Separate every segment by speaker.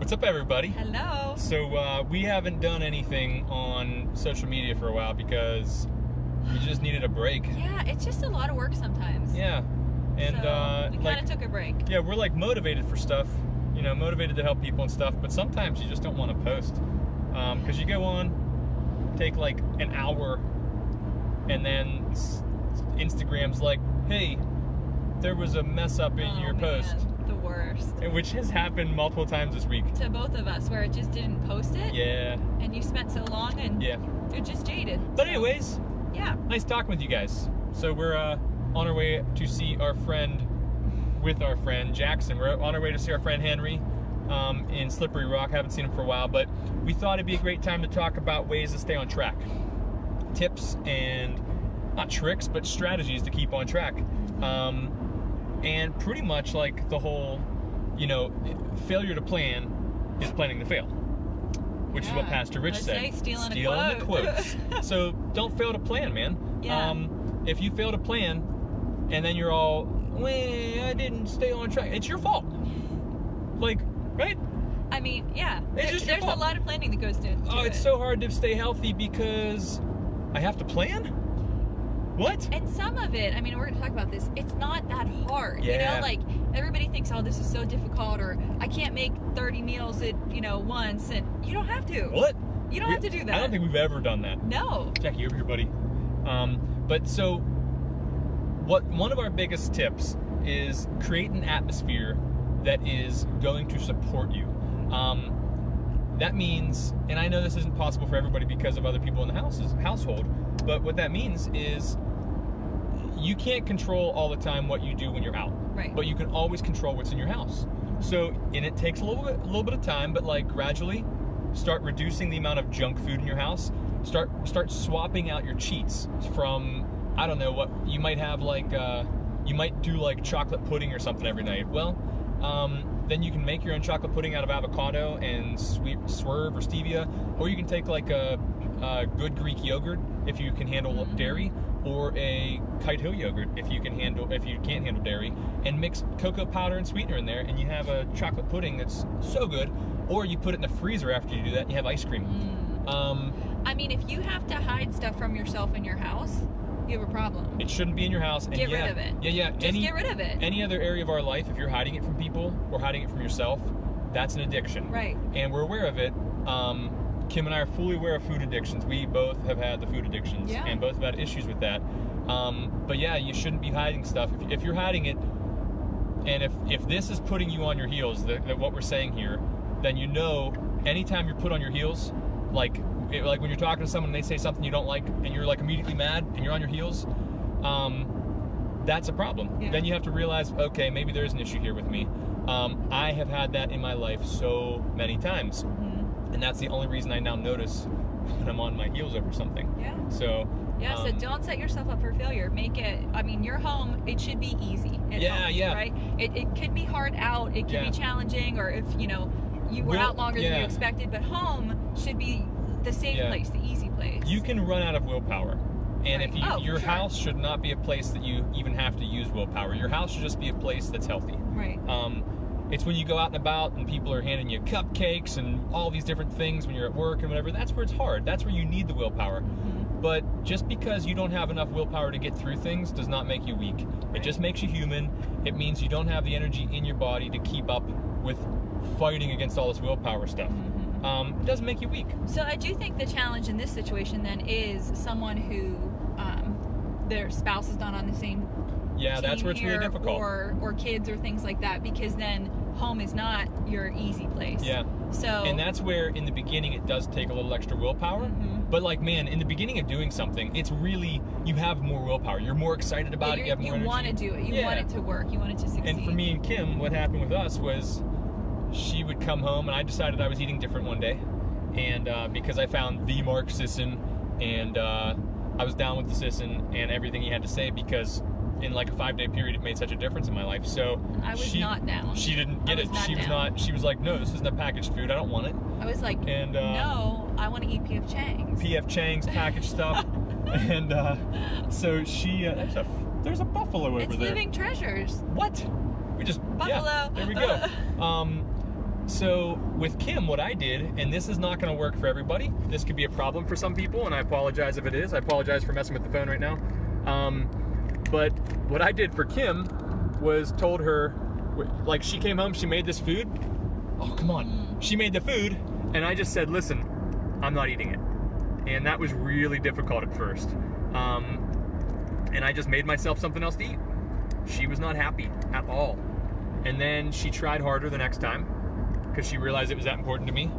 Speaker 1: What's up, everybody?
Speaker 2: Hello.
Speaker 1: So we haven't done anything on social media for a while because we just needed a break.
Speaker 2: Yeah, it's just a lot of work sometimes.
Speaker 1: Yeah, and
Speaker 2: so we kind of took a break.
Speaker 1: Yeah, we're like motivated for stuff, you know, motivated to help people and stuff. But sometimes you just don't want to post because you go on, take like an hour, and then Instagram's like, "Hey, there was a mess up in your post."
Speaker 2: The worst.
Speaker 1: Which has happened multiple times this week.
Speaker 2: To both of us, where it just didn't post it.
Speaker 1: Yeah.
Speaker 2: And you spent so long, and
Speaker 1: yeah,
Speaker 2: you're just jaded.
Speaker 1: But anyways,
Speaker 2: yeah.
Speaker 1: Nice talking with you guys. So we're on our way to see our friend Jackson. We're on our way to see our friend Henry in Slippery Rock. Haven't seen him for a while, but we thought it'd be a great time to talk about ways to stay on track. Tips and not tricks, but strategies to keep on track. And pretty much like the whole, you know, failure to plan is planning to fail, which is what Pastor Rich said.
Speaker 2: Stealing
Speaker 1: the quotes. So don't fail to plan, man.
Speaker 2: Yeah.
Speaker 1: If you fail to plan and then you're all, well, I didn't stay on track, it's your fault. Like, right?
Speaker 2: I mean, yeah.
Speaker 1: There's
Speaker 2: a lot of planning that goes into it.
Speaker 1: It's so hard to stay healthy because I have to plan? What?
Speaker 2: And some of it, I mean, we're going to talk about this, it's not that hard.
Speaker 1: Yeah.
Speaker 2: You know, like, everybody thinks, oh, this is so difficult, or I can't make 30 meals at, once, and you don't have to.
Speaker 1: What?
Speaker 2: You don't have to do that.
Speaker 1: I don't think we've ever done that.
Speaker 2: No.
Speaker 1: Jackie, over here, buddy. But so, one of our biggest tips is create an atmosphere that is going to support you. That means, and I know this isn't possible for everybody because of other people in the household, but what that means is you can't control all the time what you do when you're out.
Speaker 2: Right.
Speaker 1: But you can always control what's in your house. So, and it takes a little bit of time, but like gradually start reducing the amount of junk food in your house. Start swapping out your cheats from, I don't know, what you might have, like you might do like chocolate pudding or something every night. Well, then you can make your own chocolate pudding out of avocado and swerve or stevia, or you can take like a good Greek yogurt if you can handle dairy, or a Keto yogurt if you can't handle dairy, and mix cocoa powder and sweetener in there, and you have a chocolate pudding that's so good. Or you put it in the freezer after you do that, and you have ice cream.
Speaker 2: I mean, if you have to hide stuff from yourself in your house, you have a problem.
Speaker 1: It shouldn't be in your house. And
Speaker 2: get rid of it.
Speaker 1: Yeah.
Speaker 2: Just get rid of it.
Speaker 1: Any other area of our life, if you're hiding it from people or hiding it from yourself, that's an addiction.
Speaker 2: Right.
Speaker 1: And we're aware of it. Kim and I are fully aware of food addictions. We both have had the food addictions and both have had issues with that. But yeah, you shouldn't be hiding stuff. If you're hiding it, and if this is putting you on your heels, what we're saying here, then you know anytime you're put on your heels, like when you're talking to someone and they say something you don't like and you're like immediately mad and you're on your heels, that's a problem.
Speaker 2: Yeah.
Speaker 1: Then you have to realize, okay, maybe there's an issue here with me. I have had that in my life so many times. And that's the only reason I now notice when I'm on my heels over something.
Speaker 2: Yeah.
Speaker 1: So.
Speaker 2: Yeah, so don't set yourself up for failure. Make it, I mean, your home, it should be easy at home, right? It could be hard out, it could be challenging, or if, you were out longer than you expected, but home should be the safe place, the easy place.
Speaker 1: You can run out of willpower. And if your house should not be a place that you even have to use willpower. Your house should just be a place that's healthy.
Speaker 2: Right.
Speaker 1: It's when you go out and about and people are handing you cupcakes and all these different things when you're at work and whatever, that's where it's hard. That's where you need the willpower. But just because you don't have enough willpower to get through things does not make you weak. Right. It just makes you human. It means you don't have the energy in your body to keep up with fighting against all this willpower stuff. It doesn't make you weak.
Speaker 2: So I do think the challenge in this situation then is someone who their spouse is not on the same team
Speaker 1: that's where it's really difficult.
Speaker 2: Or kids or things like that, because then home is not your easy place.
Speaker 1: Yeah.
Speaker 2: So.
Speaker 1: And that's where in the beginning it does take a little extra willpower. But like, man, in the beginning of doing something, it's really, you have more willpower. You're more excited about it. You have more energy.
Speaker 2: You want to do it. You want it to work. You want it to succeed.
Speaker 1: And for me and Kim, what happened with us was she would come home and I decided I was eating different one day. And because I found the Mark Sisson, and I was down with the Sisson and everything he had to say, because in like a 5-day period it made such a difference in my life. So
Speaker 2: I was not down.
Speaker 1: She didn't get it. She was like, no, this isn't a packaged food, I don't want it.
Speaker 2: I was like, no, I want to eat P.F. Chang's.
Speaker 1: P.F. Chang's packaged stuff. And so she there's a buffalo over there.
Speaker 2: It's living treasures.
Speaker 1: What? We just
Speaker 2: buffalo.
Speaker 1: Yeah, there we go. So with Kim, what I did, and this is not going to work for everybody. This could be a problem for some people, and I apologize if it is. I apologize for messing with the phone right now. But what I did for Kim was told her, like, she came home, she made this food. Oh, come on. She made the food, and I just said, listen, I'm not eating it. And that was really difficult at first. And I just made myself something else to eat. She was not happy at all. And then she tried harder the next time because she realized it was that important to me.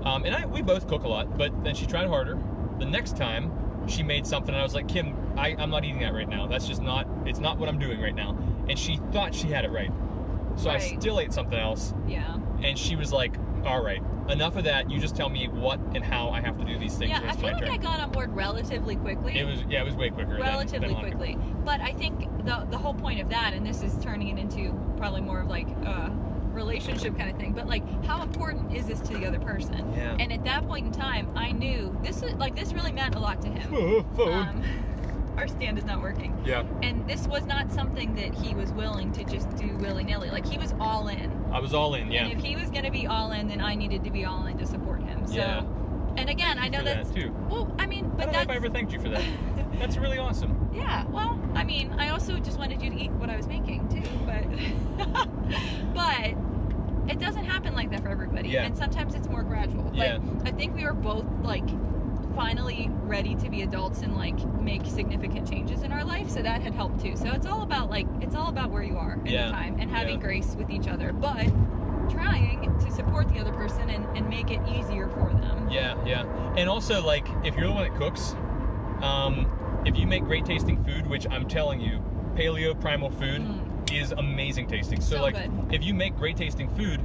Speaker 1: And we both cook a lot, but then she tried harder. The next time she made something and I was like, Kim, I'm not eating that right now. That's just not, it's not what I'm doing right now. And she thought she had it right. So I still ate something else.
Speaker 2: Yeah.
Speaker 1: And she was like, all right, enough of that. You just tell me what and how I have to do these things.
Speaker 2: Yeah, I feel like I got on board relatively quickly.
Speaker 1: It was way quicker.
Speaker 2: Relatively quickly. But I think the whole point of that, and this is turning it into probably more of like a relationship kind of thing, but like, how important is this to the other person?
Speaker 1: Yeah.
Speaker 2: And at that point in time, I knew this really meant a lot to him.
Speaker 1: Phone.
Speaker 2: Our stand is not working.
Speaker 1: Yeah.
Speaker 2: And this was not something that he was willing to just do willy-nilly. Like, he was all in.
Speaker 1: I was all in, yeah.
Speaker 2: And if he was going to be all in, then I needed to be all in to support him. So,
Speaker 1: yeah.
Speaker 2: And again, I know that's...
Speaker 1: that too.
Speaker 2: Well, I mean, but
Speaker 1: I don't know if I ever thanked you for that. That's really awesome.
Speaker 2: Yeah, well, I mean, I also just wanted you to eat what I was making too, but... but it doesn't happen like that for everybody.
Speaker 1: Yeah.
Speaker 2: And sometimes it's more gradual.
Speaker 1: Yeah.
Speaker 2: Like, I think we were both, like, finally ready to be adults and like make significant changes in our life, so that had helped too. So it's all about where you are in the time and having grace with each other, but trying to support the other person and make it easier for them.
Speaker 1: Yeah. And also, like, if you're the one that cooks, if you make great tasting food, which I'm telling you, paleo primal food is amazing tasting. So like, good. If you make great tasting food,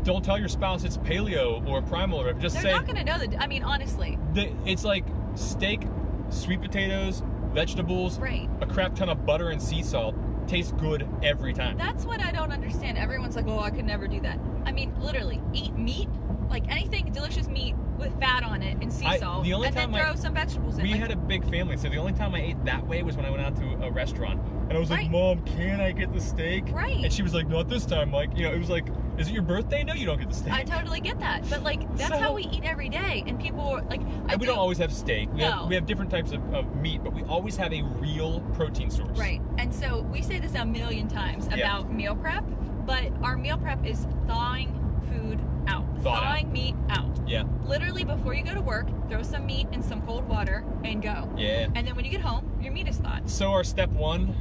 Speaker 1: don't tell your spouse it's paleo or primal, or just
Speaker 2: They're not going to know that. I mean, honestly.
Speaker 1: It's like steak, sweet potatoes, vegetables, a crap ton of butter and sea salt. Tastes good every time.
Speaker 2: That's what I don't understand. Everyone's like, oh, I could never do that. I mean, literally, eat meat, like anything delicious meat with fat on it and sea salt, and then throw some vegetables in.
Speaker 1: We had a big family, so the only time I ate that way was when I went out to a restaurant. And I was like, Mom, can I get the steak?
Speaker 2: Right.
Speaker 1: And she was like, not this time. Like, you know, it was like, is it your birthday? No, you don't get the steak.
Speaker 2: I totally get that. But, like, that's how we eat every day. And people are, like...
Speaker 1: we don't always have steak. We have different types of meat, but we always have a real protein source.
Speaker 2: Right. And so we say this a million times about meal prep, but our meal prep is thawing food out. Thawing meat out.
Speaker 1: Yeah.
Speaker 2: Literally, before you go to work, throw some meat in some cold water and go.
Speaker 1: Yeah.
Speaker 2: And then when you get home, your meat is thawed.
Speaker 1: So our step one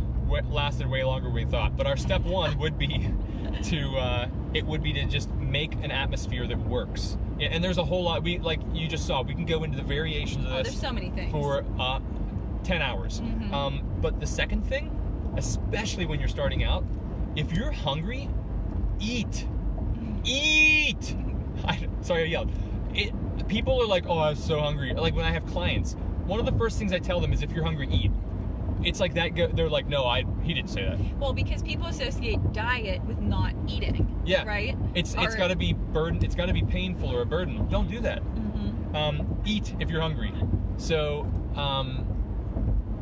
Speaker 1: lasted way longer than we thought, but our step one would be to just make an atmosphere that works. And there's a whole lot. We, like you just saw, we can go into the variations of this.
Speaker 2: There's so many things.
Speaker 1: For 10 hours. But the second thing, especially when you're starting out, if you're hungry, eat. Eat! Sorry, I yelled. People are like, oh, I was so hungry. Like, when I have clients, one of the first things I tell them is, if you're hungry, eat. It's like that. They're like, no, he didn't say that. Well, because people associate diet with not eating. Yeah. Right? It's got to be burden. It's got to be painful or a burden. Don't do that. Eat if you're hungry. So,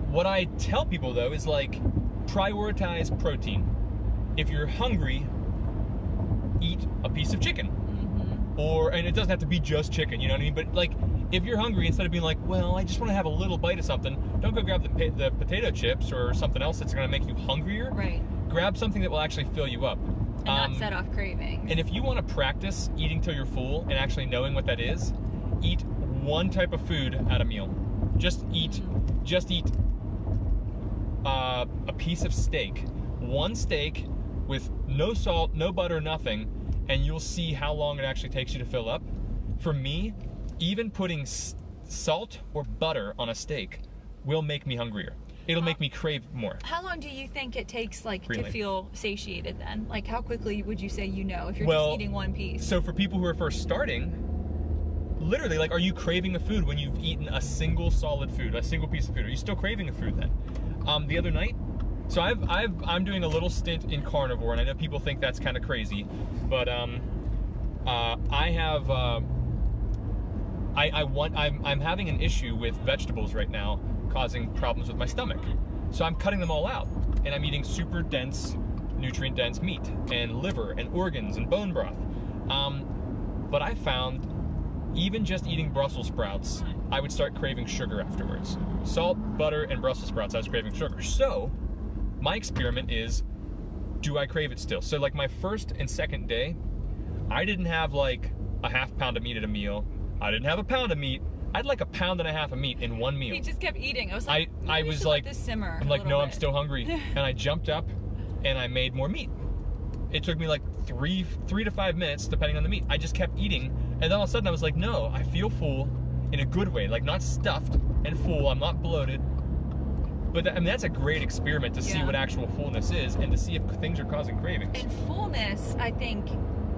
Speaker 1: what I tell people though is, like, prioritize protein. If you're hungry, eat a piece of chicken. And it doesn't have to be just chicken, you know what I mean? But, like, if you're hungry, instead of being like, well, I just want to have a little bite of something, don't go grab the potato chips or something else that's going to make you hungrier. Right. Grab something that will actually fill you up. And not set off cravings. And if you want to practice eating till you're full and actually knowing what that is, eat one type of food at a meal. Just eat a piece of steak. One steak with no salt, no butter, nothing, and you'll see how long it actually takes you to fill up. For me, even putting salt or butter on a steak will make me hungrier. It'll make me crave more. How long do you think it takes, like, to feel satiated then? Like, how quickly would you say if you're just eating one piece? So for people who are first starting, literally, like, are you craving the food when you've eaten a single solid food, a single piece of food? Are you still craving the food then? The other night, so I'm doing a little stint in carnivore, and I know people think that's kind of crazy, but I'm having an issue with vegetables right now, causing problems with my stomach. So I'm cutting them all out, and I'm eating super dense, nutrient dense meat and liver and organs and bone broth. But I found even just eating Brussels sprouts, I would start craving sugar afterwards. Salt, butter, and Brussels sprouts, I was craving sugar. So my experiment is, do I crave it still? So like my first and second day, I didn't have like a half pound of meat at a meal. I didn't have a pound of meat. I had like a pound and a half of meat in one meal.
Speaker 2: He just kept eating. I was like,
Speaker 1: I was like,
Speaker 2: let this simmer.
Speaker 1: I'm like, no, I'm still hungry. And I jumped up and I made more meat. It took me like three to 5 minutes, depending on the meat. I just kept eating, and then all of a sudden I was like, no, I feel full in a good way, like not stuffed and full. I'm not bloated. But I mean, that's a great experiment to see what actual fullness is, and to see if things are causing cravings.
Speaker 2: And fullness, I think,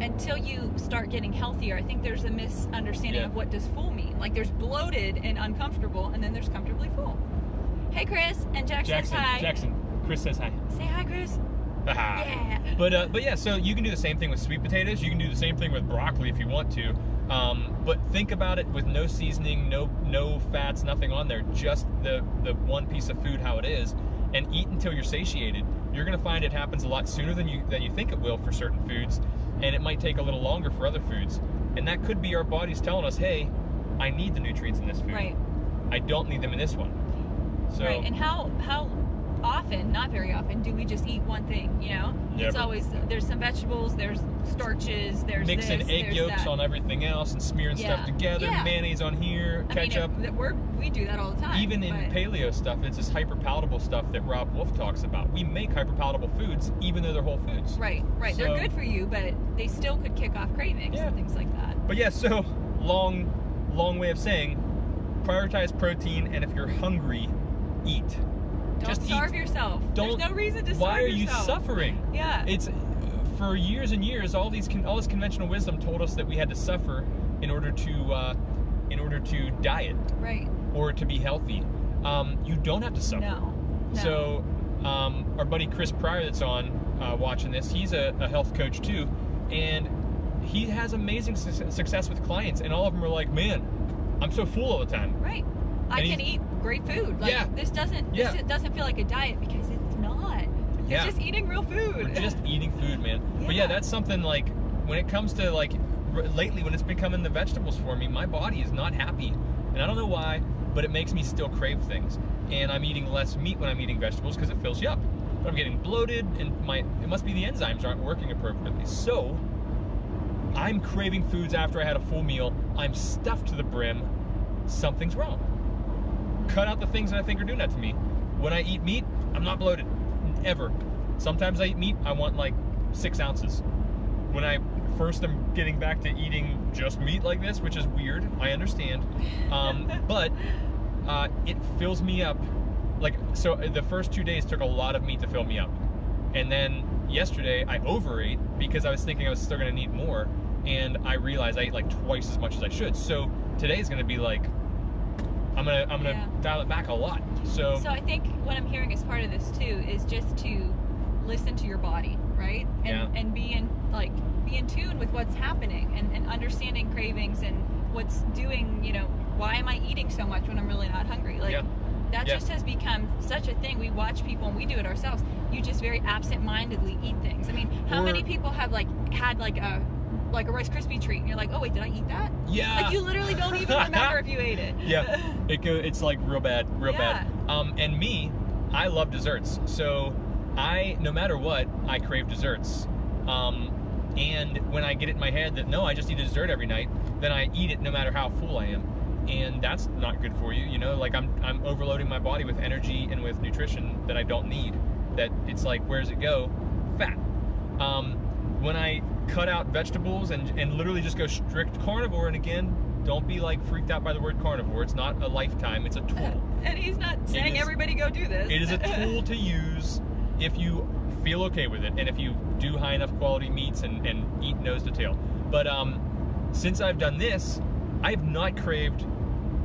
Speaker 2: until you start getting healthier, I think there's a misunderstanding of what does full mean. Like there's bloated and uncomfortable, and then there's comfortably full. Hey, Chris, and Jackson says hi.
Speaker 1: Jackson, Chris says hi.
Speaker 2: Say hi, Chris. Yeah.
Speaker 1: But yeah, so you can do the same thing with sweet potatoes. You can do the same thing with broccoli if you want to. But think about it with no seasoning, no fats, nothing on there. Just the one piece of food how it is, and eat until you're satiated. You're gonna find it happens a lot sooner than you think it will for certain foods, and it might take a little longer for other foods. And that could be our bodies telling us, hey, I need the nutrients in this food.
Speaker 2: Right.
Speaker 1: I don't need them in this one. So.
Speaker 2: Right. And how often, not very often, do we just eat one thing, you know?
Speaker 1: Never.
Speaker 2: It's always, there's some vegetables, there's starches, there's
Speaker 1: mixing egg yolks on everything else and smearing stuff together, mayonnaise on here, ketchup.
Speaker 2: I mean, we do that all the time.
Speaker 1: Even in paleo stuff, it's this hyper palatable stuff that Rob Wolf talks about. We make hyper palatable foods even though they're whole foods.
Speaker 2: Right. So, they're good for you, but they still could kick off cravings and things like that.
Speaker 1: But yeah, so long way of saying, prioritize protein, and if you're hungry, eat.
Speaker 2: Don't starve yourself. There's no reason to starve yourself. Why
Speaker 1: are you suffering?
Speaker 2: Yeah.
Speaker 1: It's for years and years. All this conventional wisdom told us that we had to suffer in order to diet,
Speaker 2: right,
Speaker 1: or to be healthy. You don't have to suffer.
Speaker 2: No.
Speaker 1: So our buddy Chris Pryor that's on watching this, he's a health coach too, and he has amazing success with clients, and all of them are like, man, I'm so full all the time.
Speaker 2: Right. I can eat great food. Like, this doesn't feel like a diet, because it's not. You're just eating real food.
Speaker 1: We're just eating food, man. But yeah, that's something like, when it comes to like, lately when it's becoming the vegetables for me, my body is not happy. And I don't know why, but it makes me still crave things. And I'm eating less meat when I'm eating vegetables because it fills you up. But I'm getting bloated, and it must be the enzymes aren't working appropriately. So I'm craving foods after I had a full meal. I'm stuffed to the brim. Something's wrong. Cut out the things that I think are doing that to me. When I eat meat, I'm not bloated, ever. Sometimes I eat meat, I want like 6 ounces. When I first am getting back to eating just meat like this, which is weird, I understand, but it fills me up. Like, so the first 2 days took a lot of meat to fill me up. And then yesterday I overate because I was thinking I was still gonna need more, and I realized I ate like twice as much as I should. So today's gonna be like, I'm gonna dial it back a lot. So
Speaker 2: I think what I'm hearing as part of this too is just to listen to your body, right? And be in tune with what's happening, and understanding cravings and what's doing, you know, why am I eating so much when I'm really not hungry? Like that just has become such a thing. We watch people, and we do it ourselves. You just very absent-mindedly eat things. I mean, how many people have had a Rice Krispie treat, and you're like, oh wait, did I eat that?
Speaker 1: Yeah.
Speaker 2: Like, you literally don't even remember if you ate it.
Speaker 1: Yeah. It's like real bad. And me, I love desserts. So no matter what, I crave desserts. And when I get it in my head that no, I just eat a dessert every night, then I eat it no matter how full I am. And that's not good for you, you know? Like, I'm overloading my body with energy and with nutrition that I don't need. That it's like, where does it go? Fat. When I cut out vegetables and literally just go strict carnivore, and again, don't be like freaked out by the word carnivore. It's not a lifetime, it's a tool.
Speaker 2: And he's not saying everybody go do this.
Speaker 1: It is a tool to use if you feel okay with it, and if you do high enough quality meats and eat nose to tail. But since I've done this, I've not craved.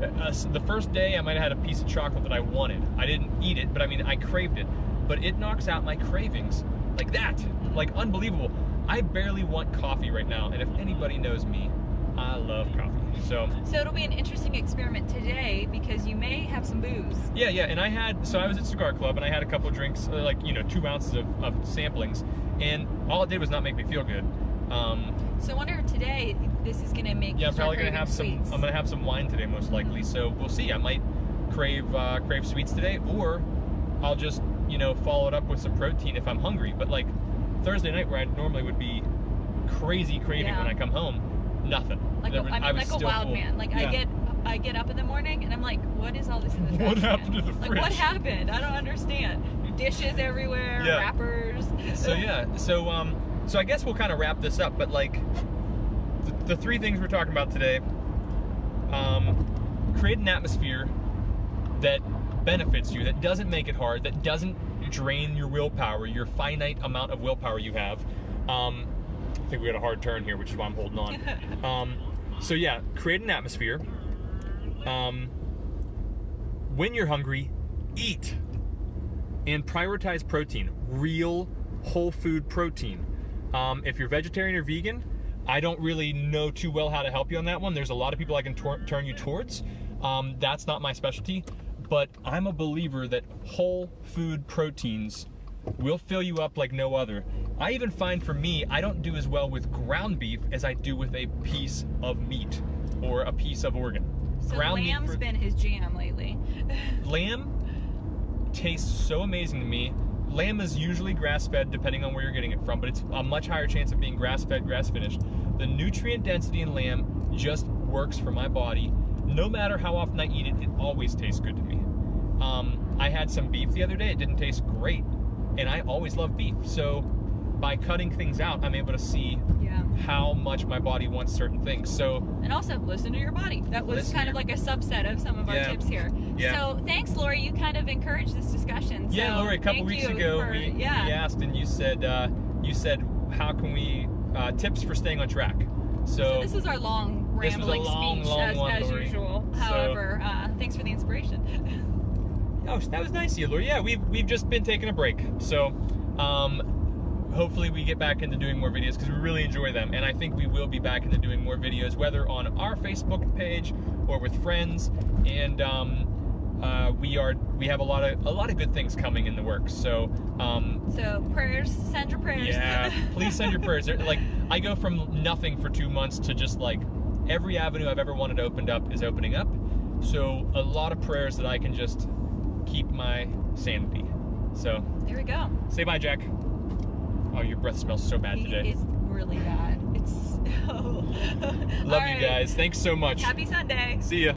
Speaker 1: The first day I might have had a piece of chocolate that I wanted. I didn't eat it, but I mean, I craved it. But it knocks out my cravings like that. Like, unbelievable. I barely want coffee right now, and if anybody knows me, I love coffee. So
Speaker 2: it'll be an interesting experiment today, because you may have some booze.
Speaker 1: Yeah, and I was at Cigar Club, and I had a couple of drinks, 2 ounces of samplings, and all it did was not make me feel good.
Speaker 2: So I wonder today this is gonna make
Speaker 1: I'm probably gonna have
Speaker 2: sweets.
Speaker 1: I'm gonna have some wine today, most likely. So we'll see. I might crave sweets today, or I'll just follow it up with some protein if I'm hungry. But like Thursday night, where I normally would be crazy craving when I come home, nothing.
Speaker 2: Like I was like a wild
Speaker 1: full.
Speaker 2: man. Like I get up in the morning and I'm like, what is all this in the trash
Speaker 1: What happened
Speaker 2: can?
Speaker 1: to the fridge?
Speaker 2: Like what happened? I don't understand. Dishes everywhere, wrappers.
Speaker 1: So I guess we'll kind of wrap this up. But like the three things we're talking about today: create an atmosphere that benefits you, that doesn't make it hard, that doesn't drain your willpower, your finite amount of willpower you have. I think we got a hard turn here, which is why I'm holding on. So yeah, create an atmosphere. When you're hungry, eat. And prioritize protein, real whole food protein. If you're vegetarian or vegan, I don't really know too well how to help you on that one. There's a lot of people I can turn you towards. That's not my specialty, but I'm a believer that whole food proteins will fill you up like no other. I even find for me, I don't do as well with ground beef as I do with a piece of meat or a piece of organ.
Speaker 2: So lamb's been his jam lately.
Speaker 1: Lamb tastes so amazing to me. Lamb is usually grass-fed, depending on where you're getting it from, but it's a much higher chance of being grass-fed, grass-finished. The nutrient density in lamb just works for my body. No matter how often I eat it, it always tastes good to me. I had some beef the other day. It didn't taste great, and I always love beef. So by cutting things out, I'm able to see how much my body wants certain things. So,
Speaker 2: and also listen to your body. That was kind of like a subset of some of our tips here. So thanks, Lori. You kind of encouraged this discussion. So
Speaker 1: Lori, a couple weeks ago we asked, and you said how can we tips for staying on track. So
Speaker 2: this is our long rambling speech as usual. However, thanks for the inspiration.
Speaker 1: Oh, that was nice of you, Lori. Yeah, we've just been taking a break. So hopefully we get back into doing more videos because we really enjoy them, and I think we will be back into doing more videos, whether on our Facebook page or with friends. And we have a lot of good things coming in the works. So
Speaker 2: prayers, send your prayers.
Speaker 1: Yeah, please send your prayers. Like I go from nothing for 2 months to just like every avenue I've ever wanted opened up is opening up. So a lot of prayers that I can just keep my sanity. So
Speaker 2: there we go.
Speaker 1: Say bye, Jack. Oh, your breath smells so bad today.
Speaker 2: It's really bad. It's
Speaker 1: Love you guys. Thanks so much.
Speaker 2: Happy Sunday.
Speaker 1: See ya.